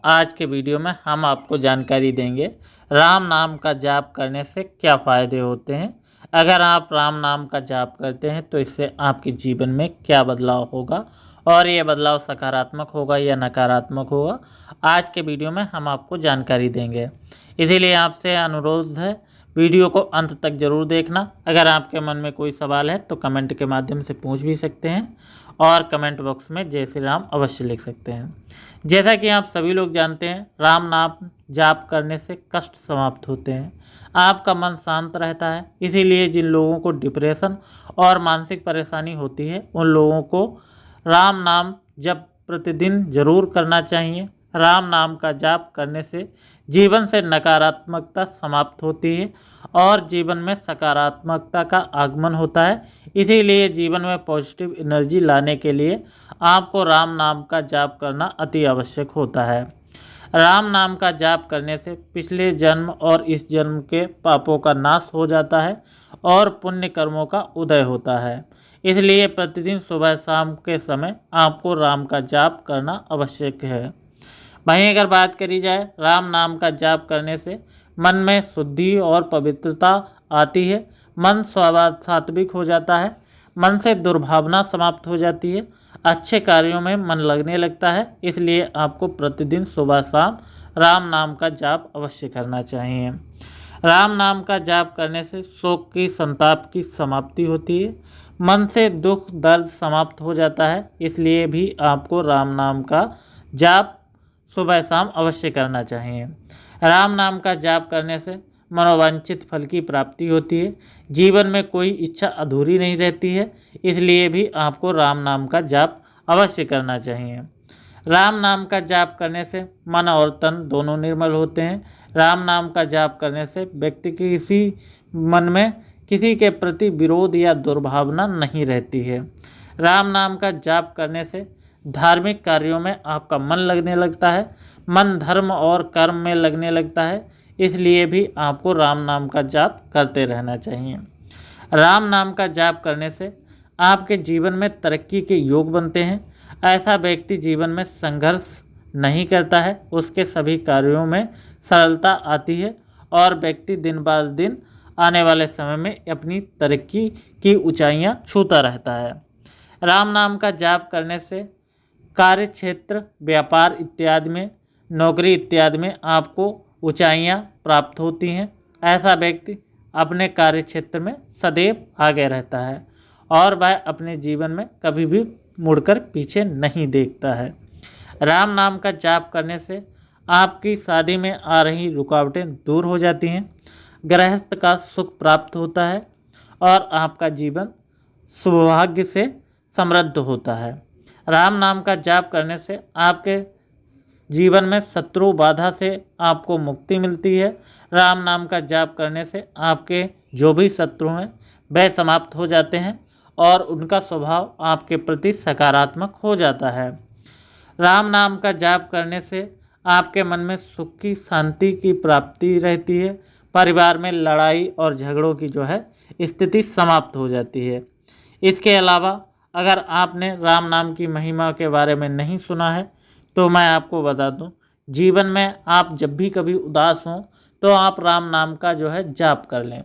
आज के वीडियो में हम आपको जानकारी देंगे राम नाम का जाप करने से क्या फ़ायदे होते हैं। अगर आप राम नाम का जाप करते हैं तो इससे आपके जीवन में क्या बदलाव होगा और ये बदलाव सकारात्मक होगा या नकारात्मक होगा, आज के वीडियो में हम आपको जानकारी देंगे। इसीलिए आपसे अनुरोध है, वीडियो को अंत तक ज़रूर देखना। अगर आपके मन में कोई सवाल है तो कमेंट के माध्यम से पूछ भी सकते हैं और कमेंट बॉक्स में जय श्री राम अवश्य लिख सकते हैं। जैसा कि आप सभी लोग जानते हैं, राम नाम जाप करने से कष्ट समाप्त होते हैं, आपका मन शांत रहता है। इसीलिए जिन लोगों को डिप्रेशन और मानसिक परेशानी होती है उन लोगों को राम नाम जप प्रतिदिन जरूर करना चाहिए। राम नाम का जाप करने से जीवन से नकारात्मकता समाप्त होती है और जीवन में सकारात्मकता का आगमन होता है। इसीलिए जीवन में पॉजिटिव एनर्जी लाने के लिए आपको राम नाम का जाप करना अति आवश्यक होता है। राम नाम का जाप करने से पिछले जन्म और इस जन्म के पापों का नाश हो जाता है और पुण्य कर्मों का उदय होता है। इसलिए प्रतिदिन सुबह शाम के समय आपको राम का जाप करना आवश्यक है। वहीं अगर बात करी जाए, राम नाम का जाप करने से मन में शुद्धि और पवित्रता आती है, मन सात्विक हो जाता है, मन से दुर्भावना समाप्त हो जाती है, अच्छे कार्यों में मन लगने लगता है। इसलिए आपको प्रतिदिन सुबह शाम राम नाम का जाप अवश्य करना चाहिए। राम नाम का जाप करने से शोक की संताप की समाप्ति होती है, मन से दुख दर्द समाप्त हो जाता है। इसलिए भी आपको राम नाम का जाप सुबह शाम अवश्य करना चाहिए। राम नाम का जाप करने से मनोवांछित फल की प्राप्ति होती है, जीवन में कोई इच्छा अधूरी नहीं रहती है। इसलिए भी आपको राम नाम का जाप अवश्य करना चाहिए। राम नाम का जाप करने से मन और तन दोनों निर्मल होते हैं। राम नाम का जाप करने से व्यक्ति की किसी मन में किसी के प्रति विरोध या दुर्भावना नहीं रहती है। राम नाम का जाप करने से धार्मिक कार्यों में आपका मन लगने लगता है, मन धर्म और कर्म में लगने लगता है। इसलिए भी आपको राम नाम का जाप करते रहना चाहिए। राम नाम का जाप करने से आपके जीवन में तरक्की के योग बनते हैं। ऐसा व्यक्ति जीवन में संघर्ष नहीं करता है, उसके सभी कार्यों में सरलता आती है और व्यक्ति दिन बाद दिन आने वाले समय में अपनी तरक्की की ऊंचाइयां छूता रहता है। राम नाम का जाप करने से कार्य क्षेत्र, व्यापार इत्यादि में, नौकरी इत्यादि में आपको ऊंचाइयां प्राप्त होती हैं। ऐसा व्यक्ति अपने कार्य क्षेत्र में सदैव आगे रहता है और वह अपने जीवन में कभी भी मुड़कर पीछे नहीं देखता है। राम नाम का जाप करने से आपकी शादी में आ रही रुकावटें दूर हो जाती हैं, गृहस्थ का सुख प्राप्त होता है और आपका जीवन सौभाग्य से समृद्ध होता है। राम नाम का जाप करने से आपके जीवन में शत्रु बाधा से आपको मुक्ति मिलती है। राम नाम का जाप करने से आपके जो भी शत्रु हैं वह समाप्त हो जाते हैं और उनका स्वभाव आपके प्रति सकारात्मक हो जाता है। राम नाम का जाप करने से आपके मन में सुख की शांति की प्राप्ति रहती है, परिवार में लड़ाई और झगड़ों की जो है स्थिति समाप्त हो जाती है। इसके अलावा अगर आपने राम नाम की महिमा के बारे में नहीं सुना है तो मैं आपको बता दूं, जीवन में आप जब भी कभी उदास हों तो आप राम नाम का जो है जाप कर लें।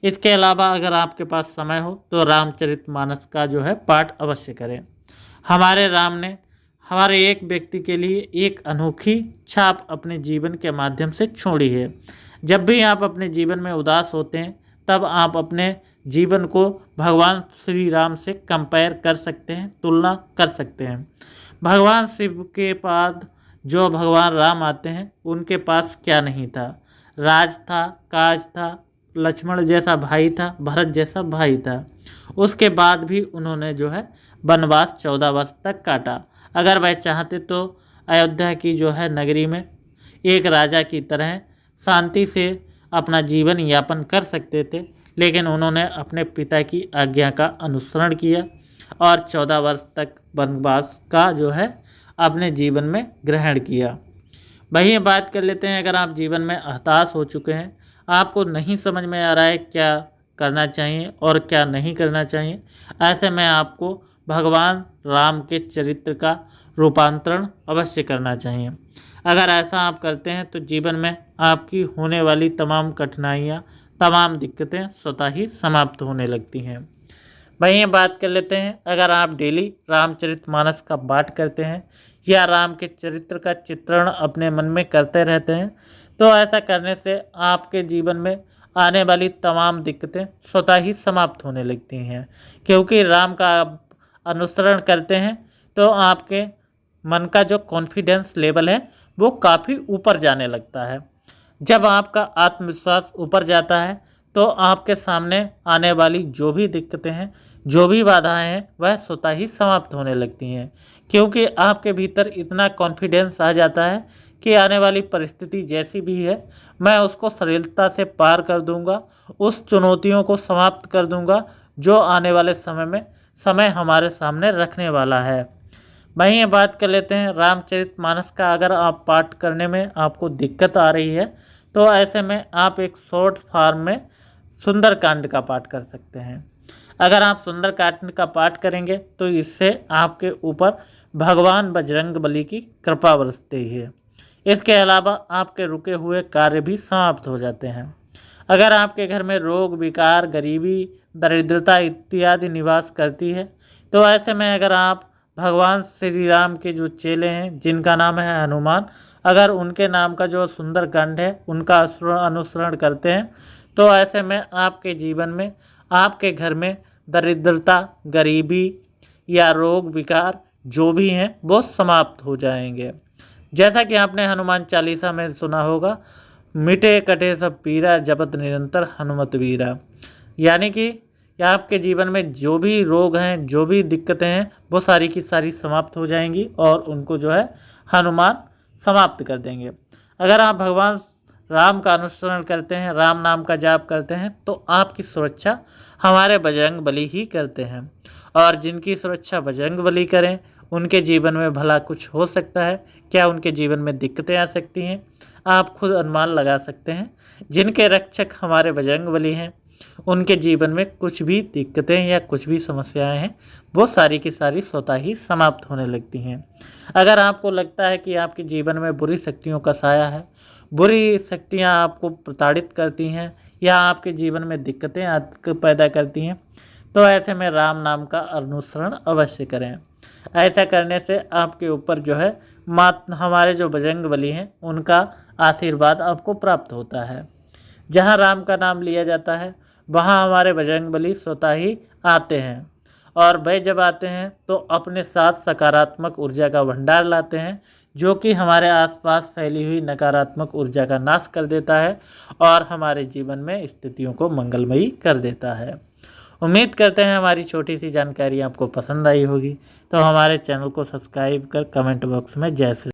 इसके अलावा अगर आपके पास समय हो तो रामचरितमानस का जो है पाठ अवश्य करें। हमारे राम ने हमारे एक व्यक्ति के लिए एक अनोखी छाप अपने जीवन के माध्यम से छोड़ी है। जब भी आप अपने जीवन में उदास होते हैं तब आप अपने जीवन को भगवान श्री राम से कंपेयर कर सकते हैं, तुलना कर सकते हैं। भगवान शिव के बाद जो भगवान राम आते हैं उनके पास क्या नहीं था, राज था, काज था, लक्ष्मण जैसा भाई था, भरत जैसा भाई था। उसके बाद भी उन्होंने जो है वनवास 14 वर्ष तक काटा। अगर वह चाहते तो अयोध्या की जो है नगरी में एक राजा की तरह शांति से अपना जीवन यापन कर सकते थे, लेकिन उन्होंने अपने पिता की आज्ञा का अनुसरण किया और 14 वर्ष तक वनवास का जो है अपने जीवन में ग्रहण किया। वही बात कर लेते हैं, अगर आप जीवन में हताश हो चुके हैं, आपको नहीं समझ में आ रहा है क्या करना चाहिए और क्या नहीं करना चाहिए, ऐसे में आपको भगवान राम के चरित्र का रूपांतरण अवश्य करना चाहिए। अगर ऐसा आप करते हैं तो जीवन में आपकी होने वाली तमाम कठिनाइयाँ, तमाम दिक्कतें स्वतः ही समाप्त होने लगती हैं। वहीं बात कर लेते हैं, अगर आप डेली रामचरितमानस का पाठ करते हैं या राम के चरित्र का चित्रण अपने मन में करते रहते हैं, तो ऐसा करने से आपके जीवन में आने वाली तमाम दिक्कतें स्वतः ही समाप्त होने लगती हैं। क्योंकि राम का आप अनुसरण करते हैं तो आपके मन का जो कॉन्फिडेंस लेवल है वो काफ़ी ऊपर जाने लगता है। जब आपका आत्मविश्वास ऊपर जाता है तो आपके सामने आने वाली जो भी दिक्कतें हैं, जो भी बाधाएं हैं, वह स्वतः ही समाप्त होने लगती हैं। क्योंकि आपके भीतर इतना कॉन्फिडेंस आ जाता है कि आने वाली परिस्थिति जैसी भी है, मैं उसको सरलता से पार कर दूंगा, उस चुनौतियों को समाप्त कर दूंगा जो आने वाले समय हमारे सामने रखने वाला है। वहीं बात कर लेते हैं रामचरितमानस का, अगर आप पाठ करने में आपको दिक्कत आ रही है तो ऐसे में आप एक शॉर्ट फॉर्म में सुंदरकांड का पाठ कर सकते हैं। अगर आप सुंदरकांड का पाठ करेंगे तो इससे आपके ऊपर भगवान बजरंगबली की कृपा बरसती है। इसके अलावा आपके रुके हुए कार्य भी समाप्त हो जाते हैं। अगर आपके घर में रोग, विकार, गरीबी, दरिद्रता इत्यादि निवास करती है तो ऐसे में अगर आप भगवान श्री राम के जो चेले हैं जिनका नाम है हनुमान, अगर उनके नाम का जो सुंदरकांड है उनका अनुसरण करते हैं तो ऐसे में आपके जीवन में, आपके घर में दरिद्रता, गरीबी या रोग, विकार जो भी हैं वो समाप्त हो जाएंगे। जैसा कि आपने हनुमान चालीसा में सुना होगा, मिटे कटे सब पीरा, जपत निरंतर हनुमत वीरा। यानी कि आपके जीवन में जो भी रोग हैं, जो भी दिक्कतें हैं, वो सारी की सारी समाप्त हो जाएंगी और उनको जो है हनुमान समाप्त कर देंगे। अगर आप भगवान राम का अनुसरण करते हैं, राम नाम का जाप करते हैं, तो आपकी सुरक्षा हमारे बजरंगबली ही करते हैं। और जिनकी सुरक्षा बजरंगबली करें उनके जीवन में भला कुछ हो सकता है क्या, उनके जीवन में दिक्कतें आ सकती हैं, आप खुद अनुमान लगा सकते हैं। जिनके रक्षक हमारे बजरंगबली हैं उनके जीवन में कुछ भी दिक्कतें या कुछ भी समस्याएं हैं वो सारी की सारी स्वतः ही समाप्त होने लगती हैं। अगर आपको लगता है कि आपके जीवन में बुरी शक्तियों का साया है, बुरी शक्तियां आपको प्रताड़ित करती हैं या आपके जीवन में दिक्कतें पैदा करती हैं, तो ऐसे में राम नाम का अनुसरण अवश्य करें। ऐसा करने से आपके ऊपर जो है हमारे जो बजरंगबली हैं उनका आशीर्वाद आपको प्राप्त होता है। जहाँ राम का नाम लिया जाता है वहाँ हमारे बजरंगबली स्वतः ही आते हैं और वह जब आते हैं तो अपने साथ सकारात्मक ऊर्जा का भंडार लाते हैं जो कि हमारे आसपास फैली हुई नकारात्मक ऊर्जा का नाश कर देता है और हमारे जीवन में स्थितियों को मंगलमयी कर देता है। उम्मीद करते हैं हमारी छोटी सी जानकारी आपको पसंद आई होगी, तो हमारे चैनल को सब्सक्राइब कर कमेंट बॉक्स में जय श्री